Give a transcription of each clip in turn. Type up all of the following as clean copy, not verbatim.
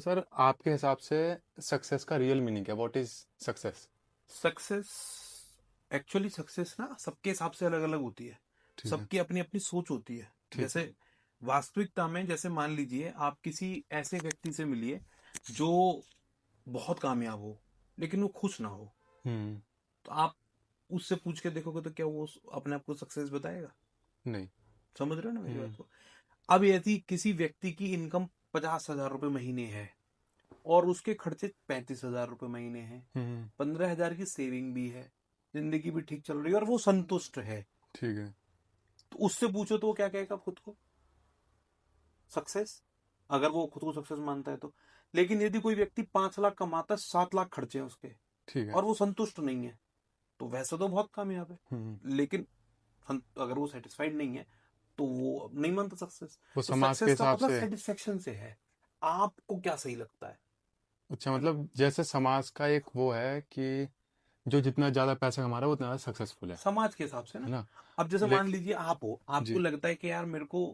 Sir आपके हिसाब से सक्सेस का रियल मीनिंग क्या, what is success? Success actually success ना सबके हिसाब से अलग अलग होती है। ठीक है। सबकी अपनी अपनी सोच होती है। ठीक है। जैसे वास्तविकता में, जैसे मान लीजिए आप किसी ऐसे व्यक्ति से मिलिए जो बहुत कामयाब हो लेकिन वो खुश ना हो, हम्म। तो आप उससे पूछ के देखोगे तो क्या वो अपने आप को सक्सेस बताएगा? नहीं। समझ रहे हो ना मेरी बात हम्म। को? अब यदि किसी व्यक्ति की इनकम 50,000 रुपये महीने है और उसके खर्चे 35,000 रुपये महीने हैं, हम्म। 15,000 की सेविंग भी है, जिंदगी भी ठीक चल रही है और वो संतुष्ट है, ठीक है। तो उससे पूछो तो वो क्या कहेगा खुद को? सक्सेस, अगर वो खुद को सक्सेस मानता है तो। लेकिन यदि कोई व्यक्ति 5 लाख कमाता है, 7 लाख खर्चे हैं उसके, ठीक है। और वो संतुष्ट नहीं है, तो वैसे तो बहुत कामयाब है, हम्म। लेकिन अगर वो सेटिस्फाइड नहीं है तो वो नहीं मानता सक्सेस। वो तो समाज के सक्सेस का हिसाब मतलब से। सेटिस्फेक्शन से है। आपको क्या सही लगता अच्छा, है ना? मतलब जैसे समाज का एक वो है कि जो जितना ज्यादा पैसा कमा रहा है वो उतना ज्यादा सक्सेसफुल समाज के हिसाब से है ना। ना? अब जैसे मान लेकिन लीजिए आप हो, आपको जी। लगता है कि यार मेरे को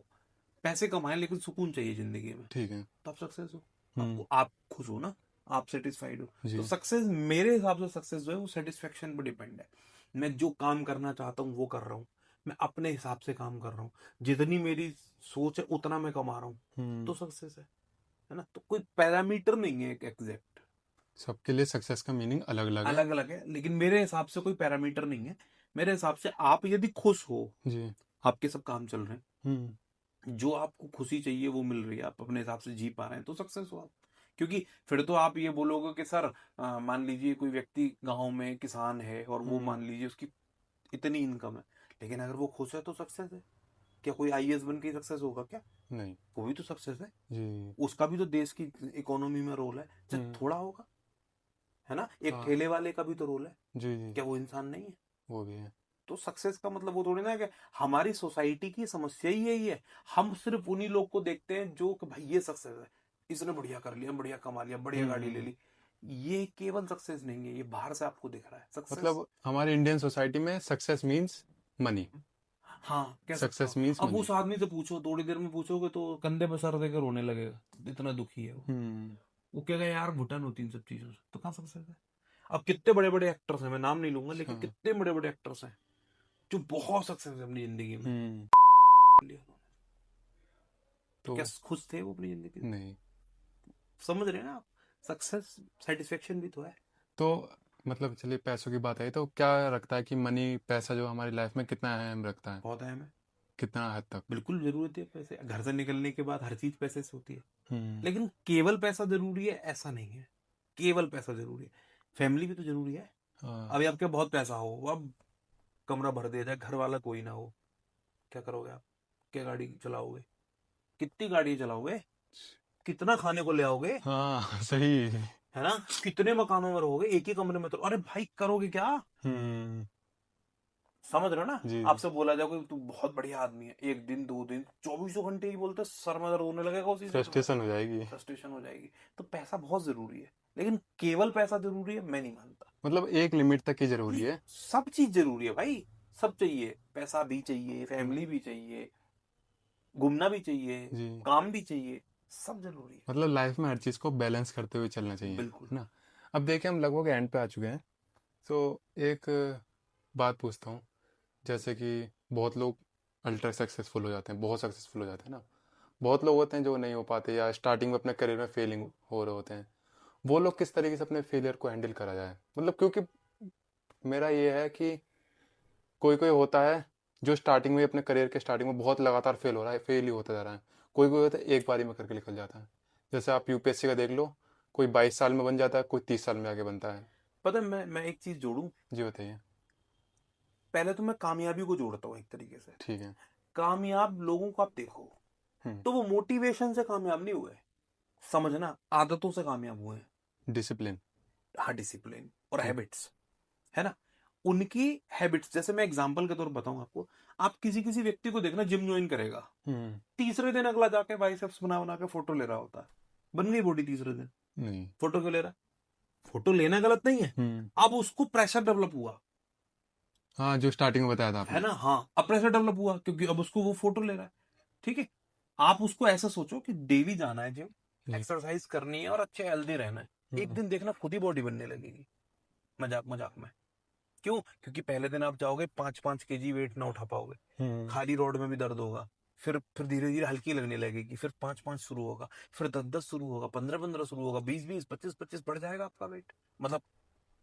पैसे कमाए लेकिन सुकून चाहिए जिंदगी में, ठीक है। तो आप सक्सेस हो। हम्म। आपको, आप खुश हो ना, आप सेटिस्फाइड हो। तो जी। सक्सेस मेरे हिसाब से, सक्सेस जो है वो सेटिस्फेक्शन पर डिपेंड है। मैं जो काम करना चाहता हूँ वो कर रहा हूँ, मैं अपने हिसाब से काम कर रहा हूँ, जितनी मेरी सोच है उतना मैं कमा रहा हूँ, हम्म। तो सक्सेस है ना? तो कोई पैरामीटर नहीं है एक एग्जैक्ट। सबके लिए सक्सेस का मीनिंग अलग अलग है। अलग अलग है, लेकिन मेरे हिसाब से कोई पैरामीटर नहीं है। मेरे हिसाब से आप यदि खुश हो, जी। आपके सब काम चल रहे हैं, हम्म। जो आपको खुशी चाहिए वो मिल रही है, आप अपने हिसाब से जी पा रहे हैं, तो सक्सेस हो आप। क्योंकि फिर तो आप ये बोलोगे कि सर, मान लीजिए कोई व्यक्ति गांव में किसान है और वो हम्म। मान लीजिए उसकी इतनी इनकम है, लेकिन अगर वो खुश है तो सक्सेस है। क्या कोई आईएएस बन के सक्सेस होगा क्या? नहीं। वो भी तो सक्सेस है। जी। उसका भी तो देश की इकोनॉमी में रोल है, चाहे हम्म। थोड़ा होगा, है ना? एक हाँ। ठेले वाले का भी तो रोल है। जी जी। क्या वो इंसान नहीं है? वो भी है। तो सक्सेस का मतलब वो थोड़ी ना है कि हमारी सोसाइटी की समस्या ही यही है। हम सिर्फ उन्हीं लोग को देखते हैं जो कि भाई ये सक्सेस है, इसने बढ़िया कर लिया, बढ़िया कमा लिया, बढ़िया गाड़ी ले हम्म। ली। ये केवल सक्सेस नहीं है, ये बाहर से आपको दिख रहा है सक्सेस। मतलब हमारे इंडियन सोसाइटी में सक्सेस मीन्स मनी। हाँ, कह सकते हो। सक्सेस मीन्स अब मनी। उस आदमी से पूछो, थोड़ी देर में पूछोगे तो कंधे पर सर देकर रोने लगेगा, इतना दुखी है वो। हम्म। वो कहेगा यार घुटन होती इन सब चीजों से, तो कहाँ सक्सेस है? अब कितने बड़े बड़े एक्टर्स हैं, मैं नाम नहीं लूंगा, अच्छा। लेकिन कितने बड़े बड़े एक्टर्स हैं जो बहुत सक्सेस है अपनी जिंदगी में हम्म। लिया उन्होंने। तो तो क्या खुश थे वो अपनी जिंदगी से? नहीं। समझ रहे हैं ना आप? सक्सेस सेटिस्फेक्शन भी तो है। तो मतलब चलिए पैसों की बात आई तो क्या रखता है कि मनी, पैसा जो हमारी लाइफ में कितना अहम रखता है? बहुत अहम है। कितना हद तक? बिल्कुल जरूरत है पैसे, घर से निकलने के बाद हर चीज पैसे से होती है। हम्म। लेकिन केवल पैसा जरूरी है ऐसा नहीं है। केवल पैसा जरूरी है, फैमिली भी तो जरूरी है। हाँ। अभी आपके बहुत पैसा हो, अब कमरा भर दिया जाए, घर वाला कोई ना हो, क्या करोगे आप? क्या गाड़ी चलाओगे? कितनी गाड़ी चलाओगे? कितना खाने को ले आओगे? हाँ सही। है ना? कितने मकानों में रहोगे? एक ही कमरे में तो, अरे भाई करोगे क्या? हम्म। समझ रहे हो ना? जी जी। आपसे बोला जाए कि तू बहुत बढ़िया आदमी है, एक दिन, 2 दिन, 24 घंटे ही बोलते, सर में दर्द होने लगेगा उसी चीज में। फ्रस्ट्रेशन हो जाएगी। फ्रस्ट्रेशन हो जाएगी। तो पैसा बहुत जरूरी है, लेकिन केवल पैसा जरूरी है मैं नहीं मानता। मतलब एक लिमिट तक ही जरूरी नहीं, है। सब चीज जरूरी है भाई। सब चाहिए, पैसा भी चाहिए, फैमिली भी चाहिए, घूमना भी चाहिए, जी। काम भी चाहिए, सब जरूरी मतलब लाइफ में हर चीज़ को बैलेंस करते हुए चलना है। चाहिए, बिल्कुल। है ना? अब देखिए हम लगभग एंड पे आ चुके हैं। तो एक बात पूछता हूँ। जैसे कि बहुत लोग अल्ट्रा सक्सेसफुल हो जाते हैं, बहुत सक्सेसफुल हो जाते हैं ना। बहुत लोग होते हैं जो नहीं हो पाते या स्टार्टिंग में अपने करियर में फेलिंग हो रहे होते हैं। वो लोग किस तरीके से अपने फेलियर को हैंडल करा जाए? मतलब क्योंकि मेरा ये है कि कोई कोई होता है जो स्टार्टिंग में अपने करियर के स्टार्टिंग में बहुत लगातार फेल हो रहा है, फेल ही होता जा रहा है। कोई कोई होता है एक बारी में करके निकल जाता है। जैसे आप यूपीएससी का देख लो, कोई 22 साल में बन जाता है, कोई 30 साल में आगे बनता है। पता है, मैं एक चीज जोड़ूं। जी बताइए। पहले तो मैं कामयाबी को जोड़ता हूँ एक तरीके से। ठीक है। कामयाब लोगों को आप देखो, हम्म। तो वो मोटिवेशन से कामयाब नहीं हुए, समझना, आदतों से कामयाब हुए हैं। डिसिप्लिन। हाँ, डिसिप्लिन और ठीक। हैबिट्स, है ना? उनकी हैबिट्स, जैसे मैं एग्जांपल के तौर पर बताऊं आपको। आप किसी किसी व्यक्ति को देखना, जिम ज्वाइन करेगा, हम्म। तीसरे दिन अगला जाके बाइसेप्स बना बना के फोटो ले रहा होता है। बन गई बॉडी तीसरे दिन। नहीं। फोटो क्यों ले रहा है? फोटो लेना गलत नहीं है, हम्म। अब उसको प्रेशर डेवलप हुआ, हाँ, जो स्टार्टिंग में बताया था है आपने। ना? हाँ, अब प्रेशर डेवलप हुआ क्योंकि अब उसको वो फोटो ले रहा है। ठीक है, आप उसको ऐसा सोचो कि डेली जाना है जिम, जी। एक्सरसाइज करनी है और अच्छे हेल्दी रहना है। एक हम्म। दिन देखना खुद ही बॉडी बनने लगेगी, मजाक मजाक में। क्यों? क्योंकि पहले दिन आप जाओगे 5-5 kg वेट ना उठा पाओगे, हम्म। खाली रोड में भी दर्द होगा, फिर धीरे धीरे हल्की लगने लगेगी, फिर 5-5 शुरू होगा, फिर 10-10 शुरू होगा, 15-15 शुरू होगा, 20-20, 25-25 बढ़ जाएगा आपका वेट, मतलब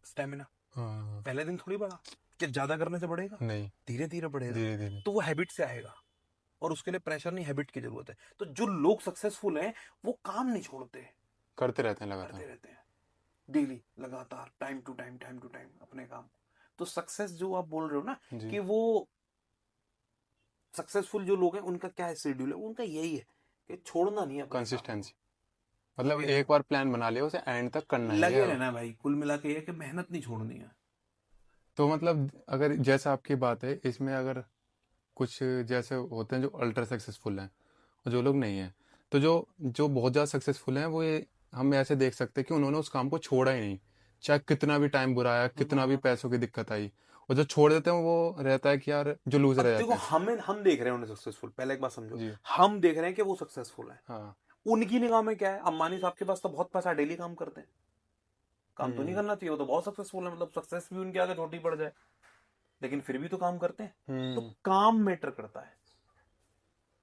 स्टेमिना। हाँ। पहले दिन थोड़ी बढ़ा कि ज्यादा करने से बढ़ेगा, नहीं, धीरे धीरे बढ़ेगा। धीरे धीरे। तो वो हैबिट से आएगा, और उसके लिए प्रेशर नहीं, हैबिट की जरूरत है। तो जो लोग सक्सेसफुल हैं वो काम नहीं छोड़ते, करते रहते हैं करते लगातार। रहते हैं डेली, लगातार, टाइम टू टाइम अपने काम। तो सक्सेस जो आप बोल रहे हो ना, जी। कि वो सक्सेसफुल जो लोग हैं उनका क्या शेड्यूल है, उनका यही है कि छोड़ना नहीं है अपने काम को। कंसिस्टेंसी, मतलब लगे एक बार प्लान बना लिया उसे एंड तक करना ही लगे है। रहना भाई, कुल मिला के ये है कि मेहनत नहीं छोड़नी है। तो मतलब अगर जैसा आपकी बात है इसमें, अगर कुछ जैसे होते हैं जो अल्ट्रा सक्सेसफुल हैं और जो लोग नहीं हैं, तो जो जो बहुत ज़्यादा सक्सेसफुल हैं वो ये हम ऐसे देख सकते हैं कि उन्होंने उस काम को छोड़ा ही नहीं, चाहे कितना भी टाइम बुरा आया, कितना भी पैसों की दिक्कत आई। और जो छोड़ देते हैं वो रहता है कि यार जो लूज अब रह देखो, जाते हैं। हम देख रहे हैं उन्हें सक्सेसफुल, पहले एक बात समझो, जी। हम देख रहे हैं कि वो सक्सेसफुल है। हाँ। उनकी निगाह में क्या है, अंबानी साहब के पास तो बहुत पैसा, डेली काम करते हैं, काम तो नहीं करना चाहिए, वो तो बहुत सक्सेसफुल है, मतलब सक्सेस भी उनके आगे छोटी पड़ जाए, लेकिन फिर भी तो काम करते हैं। तो काम मैटर करता है,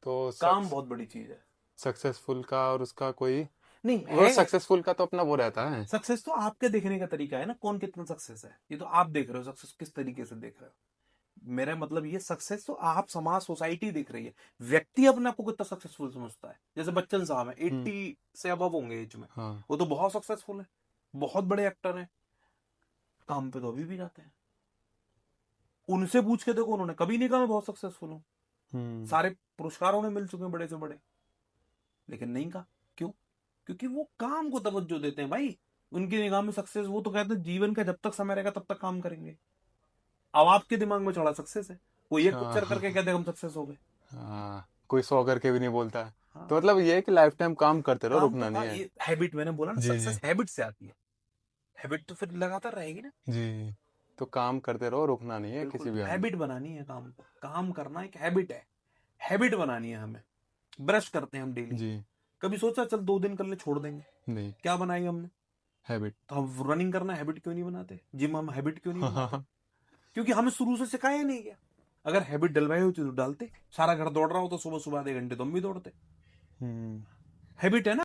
तो काम बहुत बड़ी चीज है। सक्सेसफुल का और उसका कोई, नहीं वो है, सक्सेसफुल का तो अपना वो रहता है। सक्सेस तो आपके देखने का तरीका है ना, कौन कितना सक्सेस है, ये तो आप देख रहे हो सक्सेस किस तरीके से देख रहे हो। मेरा मतलब ये, सक्सेस तो आप, समाज, सोसाइटी देख रही है, व्यक्ति अपने आप को कितना सक्सेसफुल समझता है। जैसे बच्चन साहब है, 80 से अबव होंगे एज में, हाँ। वो तो बहुत सक्सेसफुल है, बहुत बड़े एक्टर हैं, काम पे तो अभी भी जाते हैं। उनसे पूछ के देखो, उन्होंने कभी नहीं कहा मैं बहुत सक्सेसफुल हूँ, सारे पुरस्कार उन्हें मिल चुके हैं बड़े से बड़े, लेकिन नहीं कहा। क्यों? क्योंकि वो काम को तवज्जो देते हैं भाई। उनकी निगाह में सक्सेस, वो तो कहते हैं जीवन का जब तक समय रहेगा तब तक काम करेंगे। अब आपके दिमाग में चढ़ा सक्सेस है, वो ये पिक्चर हाँ। करके कहते हैं हम सक्सेस हो गए। हाँ, कोई 100 करके भी नहीं बोलता है। हाँ, तो मतलब ये है कि लाइफ टाइम काम करते रहो, काम तो रुकना नहीं है। ये हैबिट, मैंने बोला ना, जी जी। सक्सेस हैबिट से आती है, हैबिट तो फिर लगातार रहेगी ना। जी, तो काम करते रहो, रुकना नहीं है किसी बिल्कुल, भी हाल में। हैबिट बनानी है काम को, काम करना एक हैबिट है, हैबिट बनानी है हमें। ब्रश करते हैं हम डेली, जी। कभी सोचा चल 2 दिन कर ले, छोड़ देंगे? नहीं। क्या बनाई हमने? हैबिट। तो हम रनिंग करना हैबिट क्यों नहीं बनाते, जिम हम हैबिट क्यों नहीं हाँ हाँ बनाते? हाँ। क्योंकि हमें शुरू से सिखाया नहीं गया। अगर हैबिट डलवाई होती तो डालते, सारा घर दौड़ रहा हो तो सुबह सुबह आधे घंटे तुम भी दौड़ते। हम्म। हैबिट है ना।